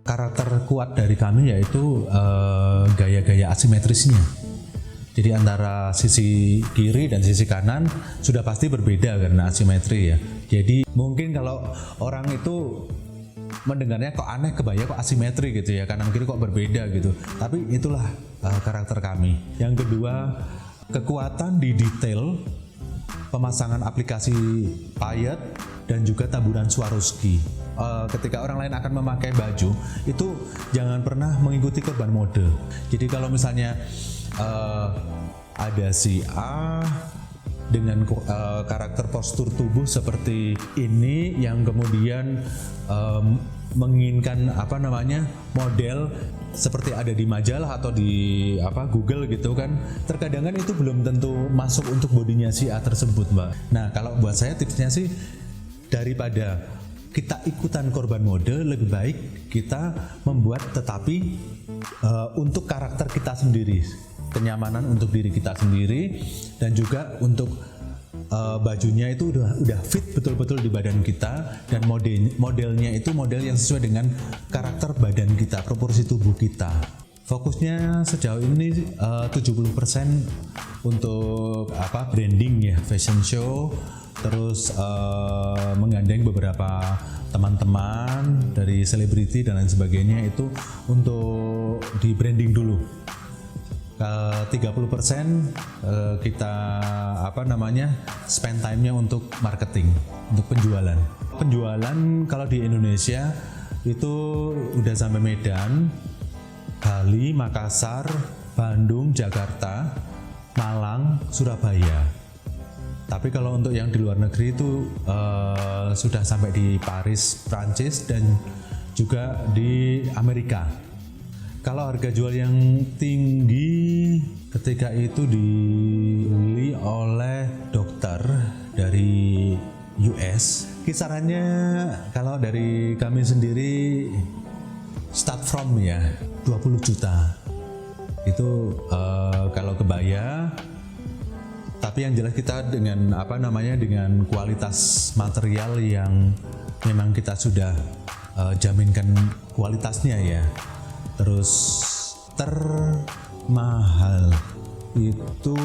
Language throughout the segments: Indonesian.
Karakter kuat dari kami yaitu gaya-gaya asimetrisnya. Jadi antara sisi kiri dan sisi kanan sudah pasti berbeda karena asimetri ya. Jadi mungkin kalau orang itu mendengarnya kok aneh, kebaya kok asimetri gitu ya, kanan kiri kok berbeda gitu. Tapi itulah karakter kami. Yang kedua, kekuatan di detail pemasangan aplikasi payet dan juga taburan Swarovski. Ketika orang lain akan memakai baju itu jangan pernah mengikuti korban mode. Jadi kalau misalnya ada si A dengan karakter postur tubuh seperti ini yang kemudian menginginkan model seperti ada di majalah atau di Google gitu kan, terkadang kan itu belum tentu masuk untuk bodinya si A tersebut, Mbak. Nah, kalau buat saya tipsnya sih, daripada kita ikutan korban mode, lebih baik kita membuat tetapi untuk karakter kita sendiri, kenyamanan untuk diri kita sendiri, dan juga untuk bajunya itu udah fit betul-betul di badan kita, dan modelnya itu model yang sesuai dengan karakter badan kita, proporsi tubuh kita. Fokusnya sejauh ini 70% untuk branding ya, fashion show, terus menggandeng beberapa teman-teman dari selebriti dan lain sebagainya itu untuk di branding dulu. 30% kita spend time-nya untuk marketing, untuk penjualan. Penjualan kalau di Indonesia itu udah sampai Medan, Bali, Makassar, Bandung, Jakarta, Malang, Surabaya. Tapi kalau untuk yang di luar negeri itu sudah sampai di Paris, Prancis, dan juga di Amerika. Kalau harga jual yang tinggi ketika itu dibeli oleh dokter dari US, kisarannya kalau dari kami sendiri start from ya 20 juta. Itu kalau kebaya. Tapi yang jelas kita dengan dengan kualitas material yang memang kita sudah jaminkan kualitasnya ya. Terus termahal itu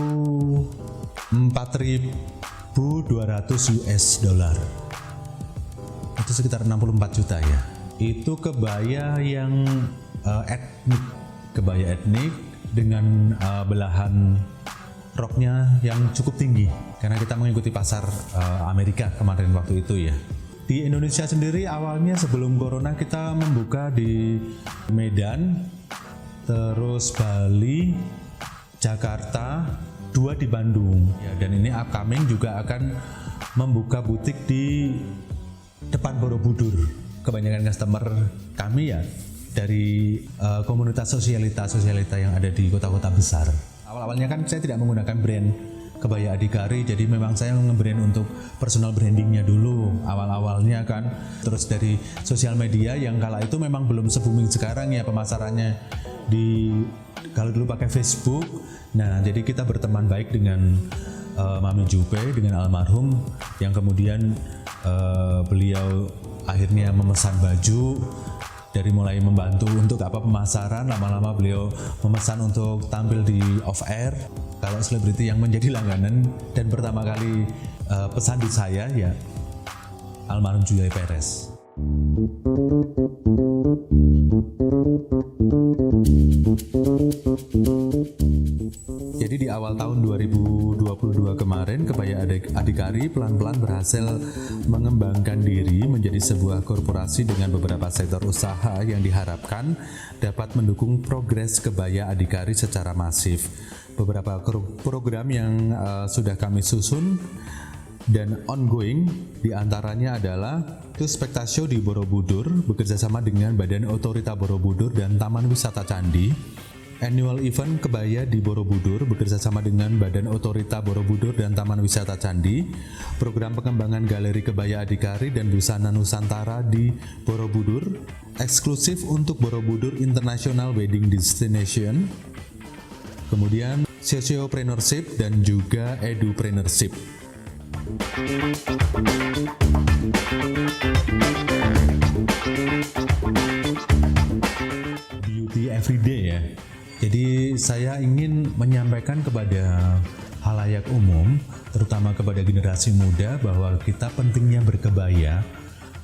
4.200 US dollar. Itu sekitar 64 juta ya. Itu kebaya yang kebaya etnik dengan belahan roknya yang cukup tinggi, karena kita mengikuti pasar Amerika kemarin waktu itu ya. Di Indonesia sendiri awalnya sebelum corona kita membuka di Medan, terus Bali, Jakarta, 2 di Bandung ya, dan ini upcoming juga akan membuka butik di depan Borobudur. Kebanyakan customer kami ya dari komunitas sosialita yang ada di kota-kota besar. Awal-awalnya kan saya tidak menggunakan brand kebaya Adhikari, jadi memang saya nge-brand untuk personal brandingnya dulu awal-awalnya kan. Terus dari sosial media yang kala itu memang belum se-booming sekarang ya pemasarannya, kalau dulu pakai Facebook. Nah, jadi kita berteman baik dengan Mami Jupe, dengan almarhum, yang kemudian beliau akhirnya memesan baju. Dari mulai membantu untuk pemasaran, lama-lama beliau memesan untuk tampil di off air. Kalau selebriti yang menjadi langganan dan pertama kali pesan di saya ya almarhum Julia Perez. Jadi di awal tahun 2022 kemarin, kebaya Adhikari pelan-pelan berhasil mengembangkan diri menjadi sebuah korporasi dengan beberapa sektor usaha yang diharapkan dapat mendukung progres kebaya Adhikari secara masif. Beberapa program yang sudah kami susun dan ongoing diantaranya adalah itu Spektasio di Borobudur bekerjasama dengan Badan Otorita Borobudur dan Taman Wisata Candi. Annual event Kebaya di Borobudur bekerjasama dengan Badan Otorita Borobudur dan Taman Wisata Candi. Program pengembangan Galeri Kebaya Adhikari dan Busana Nusantara di Borobudur eksklusif untuk Borobudur International Wedding Destination. Kemudian Sociopreneurship dan juga Edupreneurship. Beauty Everyday ya. Jadi saya ingin menyampaikan kepada halayak umum, terutama kepada generasi muda, bahwa kita pentingnya berkebaya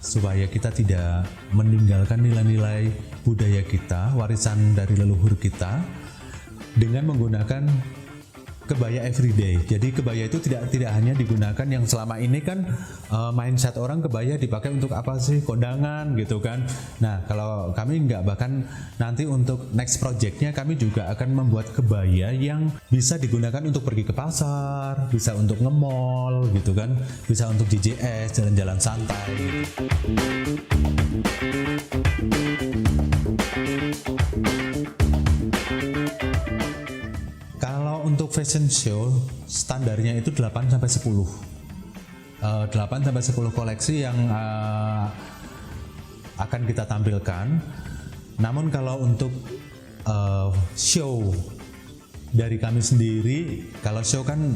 supaya kita tidak meninggalkan nilai-nilai budaya kita, warisan dari leluhur kita, dengan menggunakan kebaya everyday. Jadi kebaya itu tidak hanya digunakan yang selama ini kan mindset orang kebaya dipakai untuk apa sih, kondangan gitu kan. Nah kalau kami enggak, bahkan nanti untuk next projectnya kami juga akan membuat kebaya yang bisa digunakan untuk pergi ke pasar, bisa untuk nge-mall gitu kan, bisa untuk JJS, jalan-jalan santai gitu. Untuk fashion show standarnya itu 8-10 koleksi yang akan kita tampilkan. Namun kalau untuk show dari kami sendiri, kalau show kan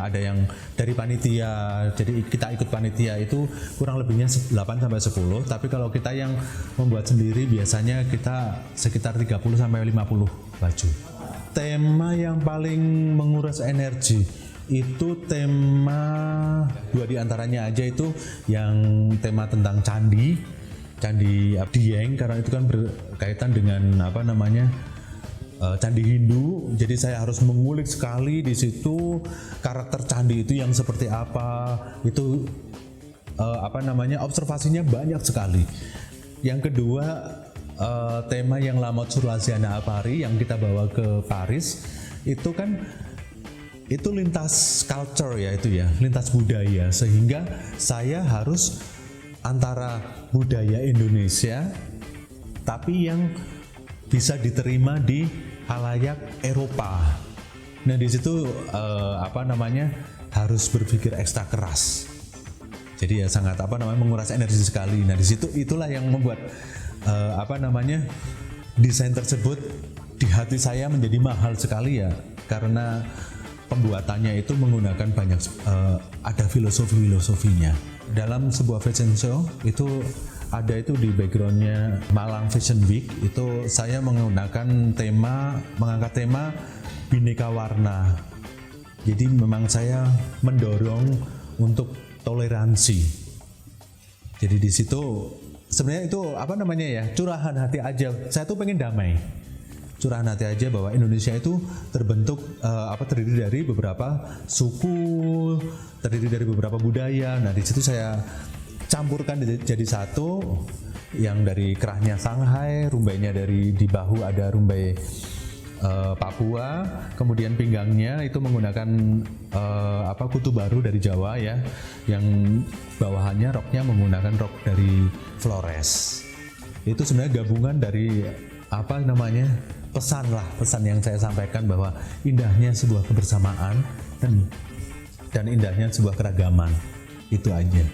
ada yang dari panitia, jadi kita ikut panitia itu kurang lebihnya 8-10, tapi kalau kita yang membuat sendiri biasanya kita sekitar 30-50 baju. Tema yang paling menguras energi itu tema 2 diantaranya aja, itu yang tema tentang candi Dieng, karena itu kan berkaitan dengan candi Hindu. Jadi saya harus mengulik sekali di situ karakter candi itu yang seperti apa. Itu observasinya banyak sekali. Yang kedua, tema yang Lamot Surlasyana Apari yang kita bawa ke Paris itu kan itu lintas culture ya, itu ya lintas budaya, sehingga saya harus antara budaya Indonesia tapi yang bisa diterima di halayak Eropa. Nah di situ harus berpikir ekstra keras. Jadi ya sangat menguras energi sekali. Nah di situ itulah yang membuat desain tersebut di hati saya menjadi mahal sekali ya, karena pembuatannya itu menggunakan banyak ada filosofinya. Dalam sebuah fashion show itu ada itu di backgroundnya Malang Fashion Week, itu saya mengangkat tema Bhinneka Warna. Jadi memang saya mendorong untuk toleransi. Jadi di situ sebenarnya itu curahan hati aja. Saya tuh pengen damai, curahan hati aja bahwa Indonesia itu terdiri dari beberapa suku, terdiri dari beberapa budaya. Nah di situ saya campurkan jadi satu, yang dari kerahnya Shanghai, rumbainya dari di bahu ada rumbai Papua, kemudian pinggangnya itu menggunakan kutu baru dari Jawa ya, yang bawahannya roknya menggunakan rok dari Flores. Itu sebenarnya gabungan dari pesan yang saya sampaikan bahwa indahnya sebuah kebersamaan dan indahnya sebuah keragaman, itu aja.